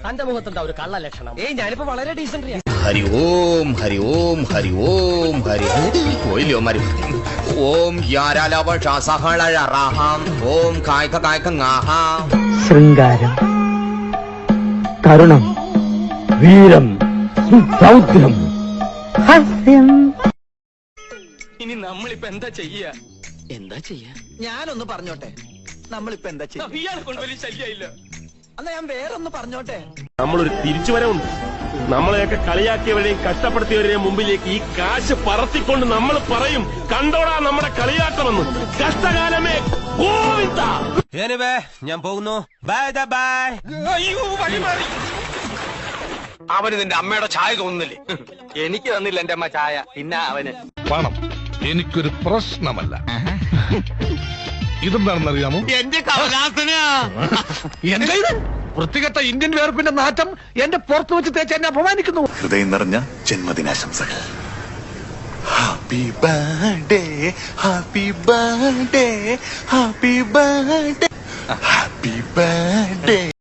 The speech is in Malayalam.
തന്റെ മുഖത്തുണ്ടാ ഒരു കള്ള ലക്ഷണം. ഞാനിപ്പോ വളരെ ഡീസന്റ്. ഹരി ഓം ഹരി ഓം ഹരി ഓം ഹരി പോയില്ലോ മാരി. ഓം ഓം ശൃംഗാരം, കരുണം, വീരം, സൗദ്രം, ഹാസ്യം. ഇനി നമ്മളിപ്പോ എന്താ ചെയ്യാ? ഞാനൊന്ന് പറഞ്ഞോട്ടെ, നമ്മളിപ്പോ എന്താ ചെയ്യാ? ഇയാളെ കൊണ്ട് വലിയ ശല്യമില്ല. അല്ല, ഞാൻ വേറൊന്ന് പറഞ്ഞോട്ടെ. നമ്മളൊരു തിരിച്ചുവരവുണ്ട്. നമ്മളെയൊക്കെ കളിയാക്കിയവരെയും കഷ്ടപ്പെടുത്തിയവരെയും മുമ്പിലേക്ക് ഈ കാശ് പറത്തിക്കൊണ്ട് നമ്മൾ പറയും, കണ്ടോടാ നമ്മുടെ കളിയാട്ടമെന്ന്. കഷ്ടകാലമേ ഗോവിന്ദ. ഞാൻ പോകുന്നു. Bye bye. അവന് നിന്റെ അമ്മയുടെ ചായ തോന്നുന്നില്ലേ? എനിക്ക് തന്നില്ല എന്റെ അമ്മ ചായ. പിന്നെ അവന് പണം എനിക്കൊരു പ്രശ്നമല്ല. ഇതെന്താണെന്നറിയാമോ? എന്റെ കവലാസന. എന്താ ഇത്? വൃത്തികെട്ട ഇന്ത്യൻ വേർപ്പിന്റെ നാറ്റം എന്റെ പുറത്ത് വെച്ച് തേച്ച് എന്നെ അപമാനിക്കുന്നു. ഹൃദയം നിറഞ്ഞ ജന്മദിനാശംസകൾ. Happy birthday, happy birthday, happy birthday, happy birthday.